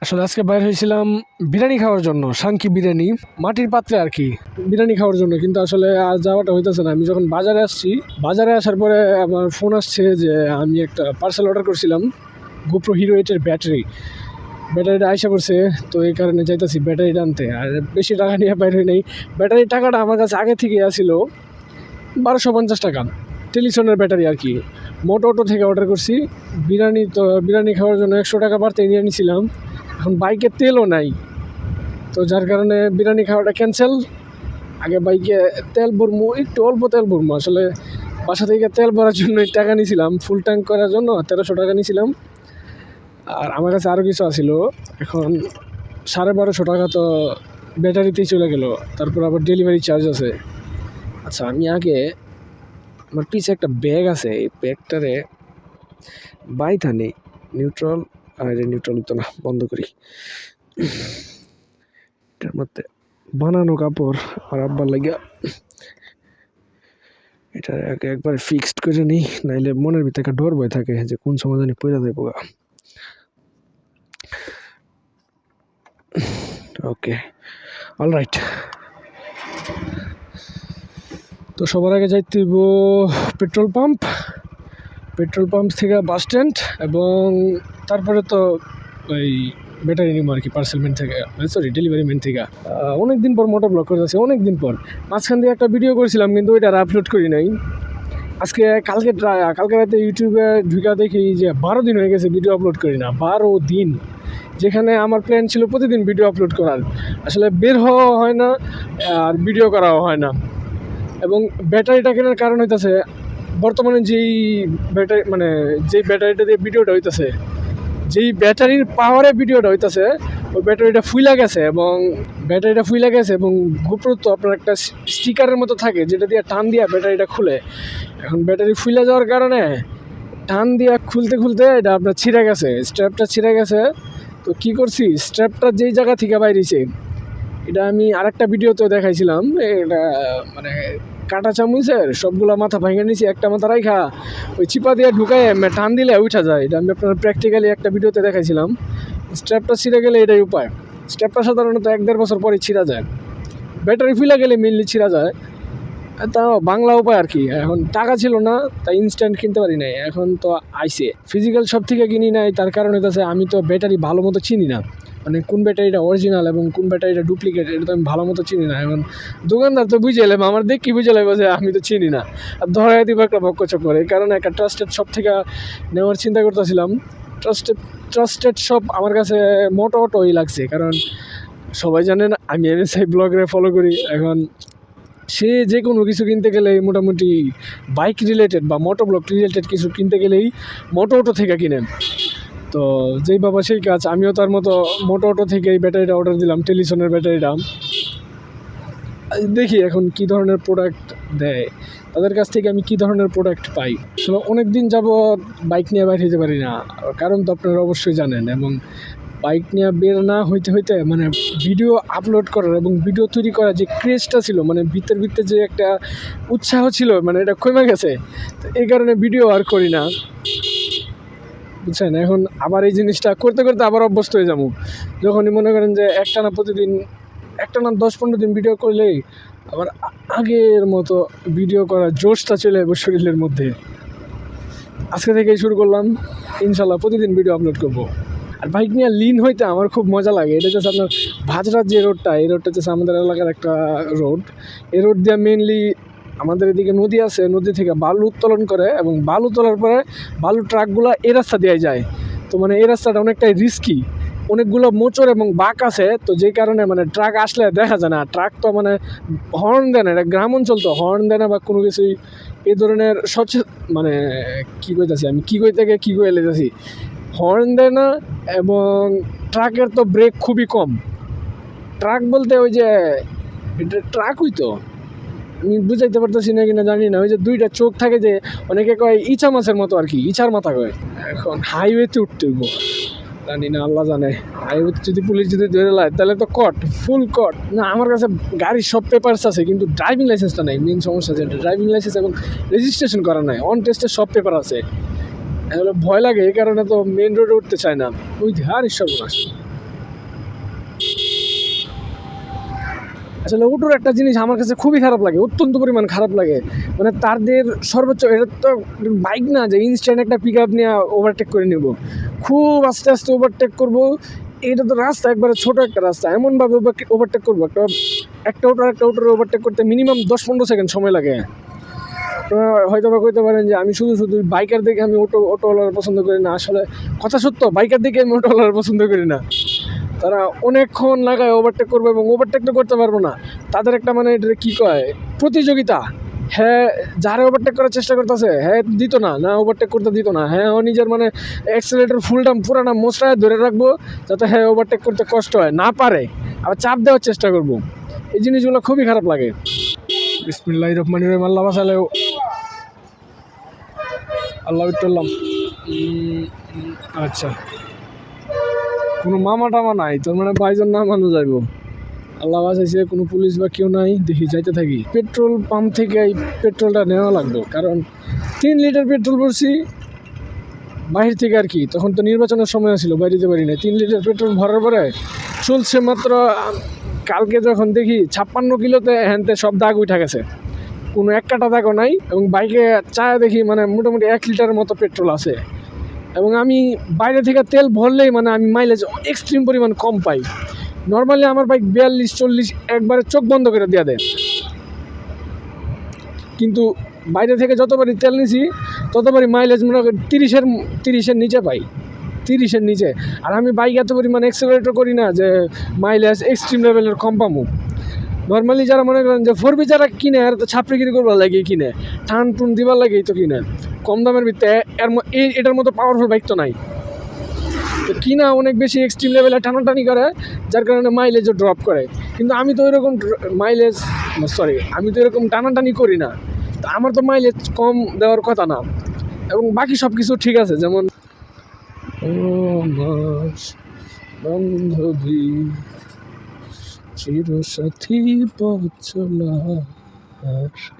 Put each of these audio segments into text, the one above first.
আসলে আজকে বাইর হয়েছিলাম বিরিয়ানি খাওয়ার জন্য, সাংকি বিরিয়ানি, মাটির পাত্রে আর কি বিরিয়ানি খাওয়ার জন্য। কিন্তু আসলে আজ যাওয়াটা হইতেছে না। আমি যখন বাজারে আসছি, বাজারে আসার পরে আমার ফোন আসছে যে আমি একটা পার্সেল অর্ডার করছিলাম গোপ্রো হিরো 8-এর ব্যাটারিটা আইসা পড়ছে। তো এই কারণে যাইতেছি ব্যাটারিটা আনতে। আর বেশি টাকা নিয়ে বাইরে নেই। ব্যাটারির টাকাটা আমার কাছে আগে থেকে আসছিল 1250 টাকা, টেলিসনের ব্যাটারি আর কি। মোটো অটো থেকে অর্ডার করছি বিরিয়ানি। তো বিরিয়ানি খাওয়ার জন্য 100 টাকা বাড়তে নিয়ে নিয়েছিলাম। এখন বাইকে তেলও নাই, তো যার কারণে বিরিয়ানি খাওয়াটা ক্যান্সেল। আগে বাইকে তেল ভরবো, একটু অল্প তেল ভরবো। আসলে বাসা থেকে তেল ভরার জন্য টাকা নিয়েছিলাম, ফুল ট্যাঙ্ক করার জন্য 1300 টাকা নিয়েছিলাম। আর আমার কাছে আরও কিছু আছিল, এখন 1250 টাকা তো ব্যাটারিতেই চলে গেল। তারপর আবার ডেলিভারি চার্জ আছে। আচ্ছা, আমি আগে আমার পিছে একটা ব্যাগ আছে, এই ব্যাগটারে বাইথা নেই নিউট্রাল। আর নিউট্রাল তো না, বন্ধ করি। এটার মধ্যে বানানো কাপড় আর আব্বার লাগিয়া এটা একবার ফিক্সড করে নিই, নাইলে মনের ভিতরে একটা ডর ভয় থাকে যে কোন সময় জানি পড়ে যাবে পোকা। ওকে, অলরাইট। তো সবার আগে যাইতে হইব পেট্রোল পাম্প থেকে বাস স্ট্যান্ড, এবং তারপরে তো ওই ব্যাটারি নিব আর কি পার্সেল ম্যান থেকে, সরি ডেলিভারি ম্যান থেকে। অনেক দিন পর মোটর ব্লগ করতেছি, অনেক দিন পর। মাঝখান দিয়ে একটা ভিডিও করেছিলাম কিন্তু ওইটা আপলোড করি নাই। আজকে কালকে রাতে ইউটিউবে ঢুকা দেখি যে 12 দিন হয়ে গেছে ভিডিও আপলোড করি না। 12 দিন, যেখানে আমার প্ল্যান ছিল প্রতিদিন ভিডিও আপলোড করার। আসলে বের হওয়া হয় না আর ভিডিও করাও হয় না। এবং ব্যাটারিটা কেনার কারণ হইতেছে বর্তমানে যেই ব্যাটারিটা দিয়ে ভিডিওটা হইতেছে, যেই ব্যাটারির পাওয়ারে ভিডিওটা হইতেছে, ওই ব্যাটারিটা ফুইলা গেছে। এবং গোপ্রো তো আপনার একটা স্টিকারের মতো থাকে যেটা দিয়ে টান দিয়া ব্যাটারিটা খুলে। এখন ব্যাটারি ফুইলা যাওয়ার কারণে টান দিয়া খুলতে এটা আপনার ছিঁড়ে গেছে, স্ট্র্যাপটা ছিঁড়ে গেছে। তো কী করছি, স্ট্র্যাপটা যেই জায়গা থেকে বাইরেছে, এটা আমি আরেকটা ভিডিওতেও দেখাইছিলাম। এটা মানে কাটা চামচের সবগুলা মাথা ভেঙে নিয়েছি, একটা মাথা রাইখা ওই চিপা দিয়ে ঢুকায় টান দিলে উঠা যায়। এটা আমি আপনার প্র্যাকটিক্যালি একটা ভিডিওতে দেখাইছিলাম। স্ট্র্যাপটা ছিঁড়ে গেলে এটাই উপায়। স্ট্র্যাপটা সাধারণত 1-1.5 বছর পরে ছিঁড়া যায়, ব্যাটারি ফুলা গেলে মেনলি ছিঁড়া যায়। তাও বাংলা উপায় আর কি। এখন টাকা ছিল না, তাই ইনস্ট্যান্ট কিনতে পারি নাই। এখন তো আইসে ফিজিক্যাল শপ থেকে কিনি নাই, তার কারণ হইতেছে আমি তো ব্যাটারি ভালো মতো চিনি না। মানে কোন ব্যাটারিটা অরিজিনাল এবং কোন ব্যাটারিটা ডুপ্লিকেট, এটা তো আমি ভালো মতো চিনি না। এখন দোকানদার তো বুঝে এলাম, আমার দেখি বুঝে লাগবে যে আমি তো চিনি না, আর ধরাই দিব একটা বক্কচক্কর। এই কারণে একটা ট্রাস্টেড শপ থেকে নেওয়ার চিন্তা করতেছিলাম। ট্রাস্টেড শপ আমার কাছে মোটো অটোই লাগছে, কারণ সবাই জানেন আমি এমএসআই ব্লগরে ফলো করি। এখন সে যে কোনো কিছু কিনতে গেলে মোটামুটি বাইক রিলেটেড বা মোটো ব্লগ রিলেটেড কিছু কিনতে গেলেই মোটো অটো থেকে কিনেন। তো যেই বাবা সেই কাজ, আমিও তার মতো মোটো অটো থেকে এই ব্যাটারিটা অর্ডার দিলাম, টেলিসনের ব্যাটারিটা। দেখি এখন কি ধরনের প্রোডাক্ট দেয়, তাদের কাছ থেকে আমি কি ধরনের প্রোডাক্ট পাই। আসলে অনেক দিন যাবৎ বাইক নিয়ে বাইরে যেতে পারি না, কারণ তো আপনারা অবশ্যই জানেন। এবং বাইক নিয়ে বের না হইতে মানে ভিডিও আপলোড করার এবং ভিডিও তৈরি করার যে ক্রেজটা ছিল, মানে ভিতরে যে একটা উৎসাহ ছিল, মানে এটা কমে গেছে। তো এই কারণে ভিডিও আর করি না, বুঝছেন। এখন আবার এই জিনিসটা করতে আবার অভ্যস্ত হয়ে যাবো। যখনই মনে করেন যে একটানা 10-15 দিন ভিডিও করলেই আবার আগের মতো ভিডিও করার জোশটা চলে যাবে শরীরের মধ্যে। আজকে থেকেই শুরু করলাম, ইনশাল্লাহ প্রতিদিন ভিডিও আপলোড করবো। আর বাইক নিয়ে লিন হইতে আমার খুব মজা লাগে। এটা হচ্ছে আপনার ভাজরার যে রোডটা, এই রোডটা হচ্ছে আমাদের এলাকার একটা রোড। এই রোড দিয়ে মেনলি আমাদের এদিকে নদী আছে, নদী থেকে বালু উত্তোলন করে, এবং বালু তোলার পরে বালুর ট্রাকগুলো এই রাস্তা দিয়ে যায়। তো মানে এই রাস্তাটা অনেকটাই রিস্কি, অনেকগুলো মোচড় এবং বাঁক আছে। তো যেই কারণে মানে ট্রাক আসলে দেখা যায় না। ট্রাক তো মানে হর্ন দেয় না, এটা গ্রাম অঞ্চল তো হর্ন দেয় না বা কোনো কিছুই এই ধরনের মানে কী কইতেছি আমি, কী কই লেগেছি, হর্ন দেয় না। এবং ট্রাকের তো ব্রেক খুবই কম। ট্রাক বলতে ওই যে এটা ট্রাক হইতো, আমি বুঝাইতে পারতেছি না কিনা জানি না, ওই যে দুইটা চোখ থাকে, যে অনেকে কয় ইচা মাছের মতো আর কি, ইচার মাথা কয়। এখন হাইওয়েতে উঠতে হইব, জানি না, আল্লাহ জানে। হাইওয়েতে যদি পুলিশ ধরে লায় তাহলে তো ফুল কট না। আমার কাছে গাড়ির সব পেপারস আছে, কিন্তু ড্রাইভিং লাইসেন্সটা নাই। মেন সমস্যা যেটা, ড্রাইভিং লাইসেন্স এবং রেজিস্ট্রেশন করা নাই। অন টেস্টের সব পেপার আছে, এগুলো ভয় লাগে। এই কারণে তো মেন রোডে উঠতে চায় না। ওই ধার সব আসে। আসলে অটোর একটা জিনিস আমার কাছে খুবই খারাপ লাগে, অত্যন্ত পরিমাণ খারাপ লাগে। মানে তাদের সর্বোচ্চ, এটা তো বাইক না যে ইনস্ট্যান্ট একটা পিক আপ নিয়ে ওভারটেক করে নেব, খুব আস্তে আস্তে ওভারটেক করব। এটা তো রাস্তা একবারে ছোট একটা রাস্তা, এমনভাবে ওভারটেক করবো, একটা ওটোর ওভারটেক করতে মিনিমাম 10-15 সেকেন্ড সময় লাগে। তো হয়তো বা কইতে পারেন যে আমি শুধু বাইকার দেখে আমি অটোওয়ালার পছন্দ করি না। আসলে কথা সত্য, বাইকার দেখে আমি অটোওয়ালার পছন্দ করি না। তারা অনেকক্ষণ লাগায় ওভারটেক করবো এবং ওভারটেক তো করতে পারবো না। তাদের একটা মানে এটা কী কয়, প্রতিযোগিতা। হ্যাঁ, যারা ওভারটেক করার চেষ্টা করতেছে হ্যাঁ দিত না ওভারটেক করতে দিত না, হ্যাঁ ও নিজের মানে অ্যাক্সিলারেটর ফুলটা পুরানা মোচড়ায় ধরে রাখবো যাতে হ্যাঁ ওভারটেক করতে কষ্ট হয় না, পারে আবার চাপ দেওয়ার চেষ্টা করবো। এই জিনিসগুলো খুবই খারাপ লাগে। বিসমিল্লাহির রহমানির রহিম। আল্লাহ বাঁচালেও, আল্লাহ বিট্টাল্লাম। আচ্ছা, কোনো মামা টামা নাই তোর, মানে বাইজন না মানুষ যাইব। আল্লাহ বাঁচাইছে, কোনো পুলিশ বা কেউ নাই, দেখি যাইতে থাকি। পেট্রোল পাম্প থেকে এই পেট্রোলটা নেওয়া লাগবে, কারণ 3 লিটার পেট্রোল ভরছি বাহির থেকে আর কি। তখন তো নির্বাচনের সময় ছিল, বাইরে যেতে পারি না। 3 লিটার পেট্রোল ভরার পরে চলছে মাত্র, কালকে যখন দেখি 56 কিলোতে হ্যানতে সব দাগ উঠে গেছে, কোনো এক কাটা দাগও নাই। এবং বাইকে চায় দেখি মানে মোটামুটি 1 লিটারের মতো পেট্রোল আছে। এবং আমি বাইরে থেকে তেল ভরলেই মানে আমি মাইলেজ এক্সট্রিম পরিমাণ কম পাই। নর্মালি আমার বাইক 42-40 একবারে চোখ বন্ধ করে দেওয়া দেয়, কিন্তু বাইরে থেকে যতবারই তেল নিছি ততবারই মাইলেজ মনে করি 30-এর নিচে পাই, 30-এর নিচে। আর আমি বাইক এত পরিমাণ অ্যাক্সেলারেটর করি না যে মাইলেজ এক্সট্রিম লেভেলের কম পাবো। নর্মালি যারা মনে করেন যে 4B যারা কিনে আর তো ছাপড়িগিরি করবার লাগে কিনে, টান টুন দিবার লাগেই তো কিনে কম দামের ভিত্তিতে। এটার মতো পাওয়ারফুল বাইক তো নাই, তো কিনা অনেক বেশি এক্সট্রিম লেভেলে টানাটানি করে, যার কারণে মাইলেজও ড্রপ করে। কিন্তু আমি তো এরকম আমি তো এরকম টানাটানি করি না, তো আমার তো মাইলেজ কম দেওয়ার কথা না। এবং বাকি সব কিছু ঠিক আছে, যেমন বান্ধবী চিরসাথী পথ চলা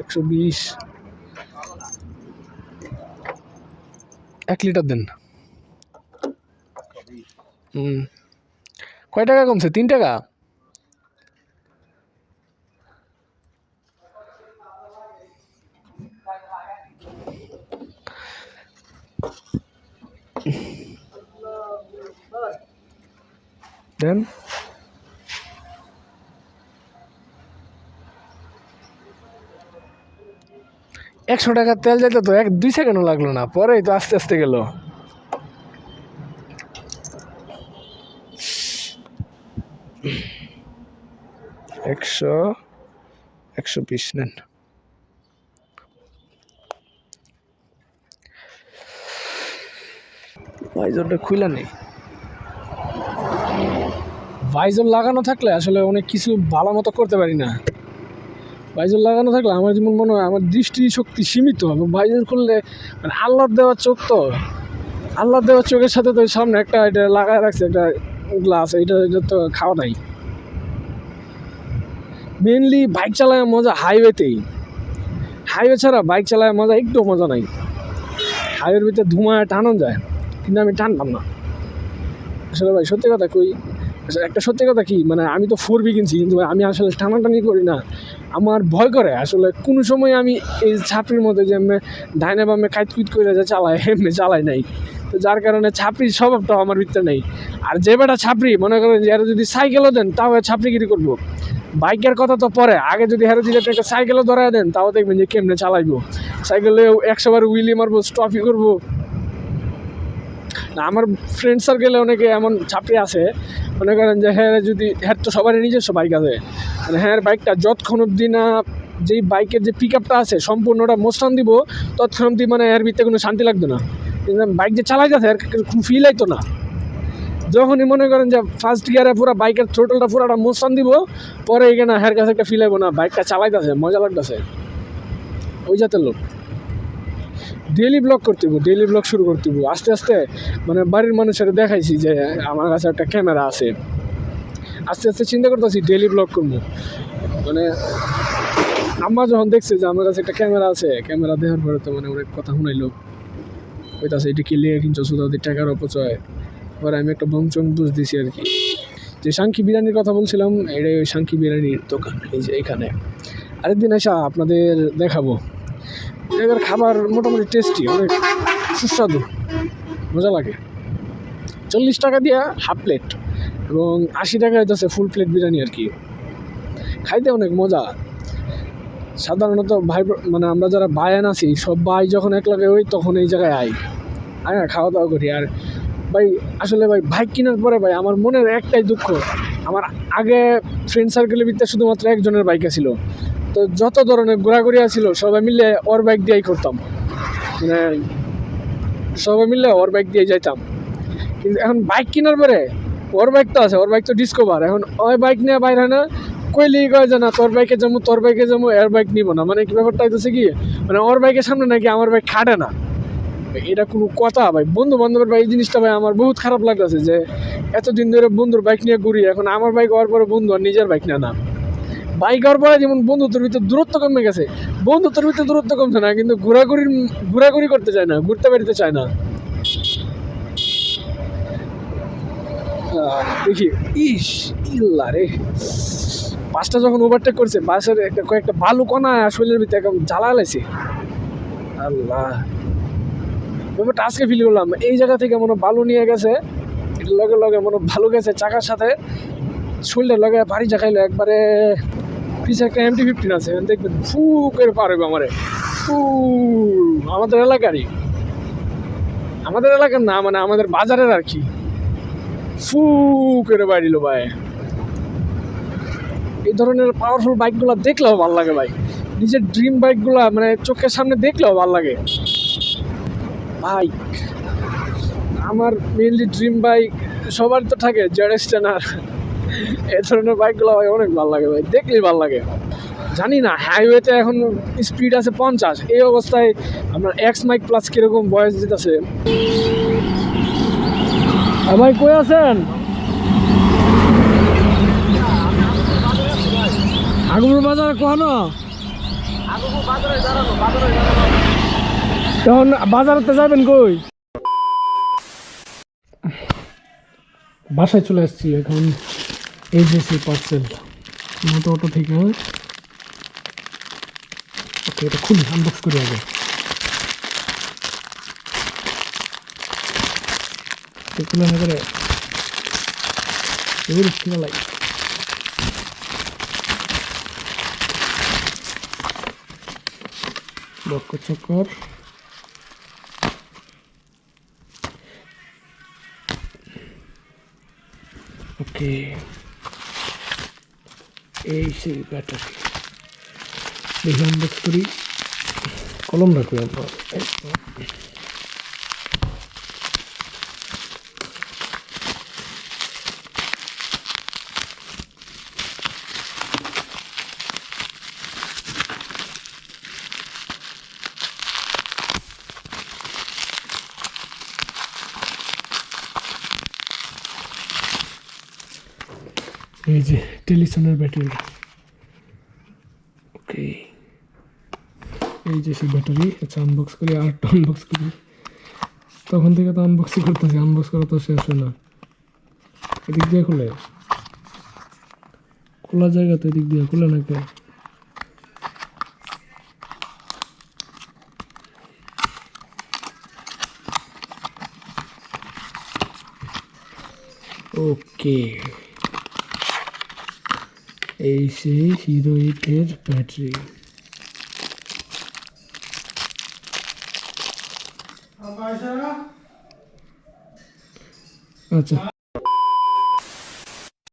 120। 1 লিটার দেন। কয় টাকা কমছে? 3 টাকা। দেন। $100 তেল যেতে তো 1-2 সেকেন্ডও লাগলো না, পরেই তো আস্তে আস্তে গেল। $120 নেন। ভাইজরটা খুলে নেই। ভাইজর লাগানো থাকলে আসলে অনেক কিছু ভালো মতো করতে পারি না। ভাইজর লাগানো থাকলে আমার যেমন মনে হয় আমার দৃষ্টি শক্তি সীমিত হবে। ভাইজর খুললে মানে আল্লাহর দেওয়া চোখ, তো আল্লাহর দেওয়া চোখের সাথে তো সামনে একটা এটা লাগায় রাখছে একটা গ্লাস, এটা তো খাওয়া নাই। মেনলি বাইক চালায় মজা হাইওয়েতেই, হাইওয়ে ছাড়া বাইক চালায় মজা একটু মজা নাই। হাইওয়ের ভিতরে ধুমায় টানো যায়, কিন্তু আমি টানতাম না আসলে ভাই, সত্যি কথা কই। একটা সত্যি কথা কি, মানে আমি তো 4B কিনছি, কিন্তু আমি আসলে টানাটানি করি না, আমার ভয় করে আসলে। কোনো সময় আমি এই ছাপড়ির মধ্যে যে ডাইনে বামে কাইতকুইত করে যে চালাই, এমনি চালাই নাই। তো যার কারণে ছাপড়ির স্বভাবটাও আমার ভিতরে নেই। আর যে বেটা ছাপড়ি মনে করেন যে এরা যদি সাইকেলও দেন তাও ছাপড়িগিরি করবো। বাইকের কথা তো পরে, আগে যদি হেরো যদি একটা সাইকেলও ধরায় দেন তাও দেখবেন যে কেমনে চালাইবো। সাইকেলে 100 বার উইলি মারবো, স্টপই করবো না। আমার ফ্রেন্ড সার্কেলে অনেকে এমন ছাপড়ি আছে, মনে করেন যে হ্যাঁ যদি হ্যাঁ তো সবারই নিজস্ব বাইক আছে, মানে হ্যাঁ বাইকটা যতক্ষণ অব্দি না যেই বাইকের যে পিক আপটা আছে সম্পূর্ণটা মোস্টান দিব, তৎক্ষণ অব্দি মানে এর ভিতরে কোনো শান্তি লাগতো না। কিন্তু বাইক যে চালাই যাচ্ছে এর কোনো ফিল আইতো না। যখনই মনে করেন যে ফার্স্ট গিয়ারে পুরো বাইকের থ্রোটলটা পুরোটা মোস্টান দিব, পরে এখানে হের কাছে একটা ফিল আইবো না, বাইকটা চালাইতেছে মজা লাগতেছে। ওই জাতের লোক। ডেইলি ব্লগ করতে হবো, ডেইলি ব্লগ শুরু করতে হবো আস্তে আস্তে। মানে বাড়ির মানুষের দেখাইছি যে আমার কাছে একটা ক্যামেরা আছে, আস্তে আস্তে চিন্তা করতেছি ডেইলি ব্লগ করবো। মানে আম্মা যখন দেখছে যে আমার কাছে একটা ক্যামেরা আছে, ক্যামেরা দেওয়ার পরে তো মানে অনেক কথা শুনাইলো, ওইটাছে এটা কি লিয়ে কিনছো, সুদাদি টাকার অপচয়। পরে আমি একটা বংচং বুঝ দিছি আর কি। যে সাংকি বিরিয়ানির কথা বলছিলাম, এটাই ওই সাংকি বিরিয়ানির দোকান। এই যে এখানে আরেকদিন এসে আপনাদের দেখাবো। এটার খাবার মোটামুটি টেস্টি, অনেক সুস্বাদু, মজা লাগে। 40 টাকা দিয়া হাফ প্লেট এবং 80 টাকা হইতেছে ফুল প্লেট বিরিয়ানি আর কি। খাইতে অনেক মজা। সাধারণত ভাই মানে আমরা যারা বায়ান আছি সব ভাই যখন একলাগে হই তখন এই জায়গায় খাওয়া দাওয়া করি। আর ভাই আসলে ভাই বাইক কেনার পরে ভাই আমার মনের একটাই দুঃখ, আমার আগে ফ্রেন্ড সার্কেলের ভিতরে শুধুমাত্র একজনের বাইক ছিল। তো যত ধরনের ঘোরাঘুরি ছিল সবাই মিলে ওর বাইক দিয়েই করতাম, মানে সবাই মিলে ওর বাইক দিয়ে যাইতাম। কিন্তু এখন বাইক কেনার পরে ওর বাইক তো আছে, ওর বাইক তো ডিসকভার, এখন ওই বাইক নিয়ে বাইর হয় না। কইলেই কয় যে না তোর বাইকে যাবো এর বাইক নিব না। মানে কি ব্যাপারটা হইতেছে কি, মানে ওর বাইকের সামনে নাকি আমার বাইক খাটে না। এটা কোনো কথা ভাই? বন্ধু বান্ধবের ভাই এই জিনিসটা ভাই আমার বহুত খারাপ লাগতেছে যে এতদিন ধরে বন্ধুর বাইক নিয়ে ঘুরি, এখন আমার বাইক হওয়ার পরে বন্ধু আর নিজের বাইক না। বাইক হওয়ার পরে যেমন বন্ধুত্বের ভিতরে দূরত্ব কমে গেছে, বন্ধুত্বের ভিতরে দূরত্ব কমছে না, কিন্তু ঘোরাঘুরি করতে চায় না, ঘুরতে বেরোতে চায় না। দেখি ইল্লা রে, বাসটা যখন ওভারটেক করছে, বাসের কয়েকটা বালু কণা শরীরের ভিতরে একদম জ্বালা লাগছে। আল্লাহ, ব্যাপারটা আজকে ফিল করলাম। এই জায়গা থেকে মনে বালু নিয়ে গেছে, লগে লগে মনে ভালো গেছে চাকার সাথে, শরীরের লগে ভারী জায়গাইলো একবারে। পিছে একটা MT-15 আছে, দেখবেন ফু করে পার হইবে আমারে। ফু, আমাদের এলাকার না, মানে আমাদের বাজারের আর কি। ফু করে বাড়িল ভাই। এই ধরনের পাওয়ারফুল বাইকগুলো দেখলেও ভালো লাগে ভাই। নিজের ড্রিম বাইকগুলো মানে চোখের সামনে দেখলেও ভালো লাগে। বাইক আমার মেইনলি ড্রিম বাইক, সবার তো থাকে ZS টেনার। এই ধরনের বাইকগুলো ভাই অনেক ভালো লাগে ভাই, দেখলেই ভালো লাগে। জানি না হাইওয়েতে এখন স্পিড আছে 50, এই অবস্থায় আপনার X-Mike প্লাস কিরকম বয়স দিতেছে। ভাই কই আছেন? আগুপুর বাজার কখনো তখন বাজারতে যাবেন কই? বাসায় চলে আসছি এখন। এই যে সেই পার্সেল মতো অটো থেকে। ওকে, এটা খুলি, আনবক্স করি আগে। খুলে না করে চক্কর। ওকে, এই সেই ব্যাটারি দেখি আনবক্স করি। কলম রাখবো আমরা। এই যে টেলিসনের ব্যাটারি। ওকে, এই যে সেই ব্যাটারি। আচ্ছা, আনবক্স করি, আর আনবক্স করি। তখন থেকে তো আনবক্সই করতেছি, আনবক্স করা তো শেষ হয় না। এদিক দিয়ে খুলে, খোলা জায়গা তো এদিক দিয়ে খুলে না কে? ওকে, এই সেই হিরো 8 ব্যাটারি। আচ্ছা।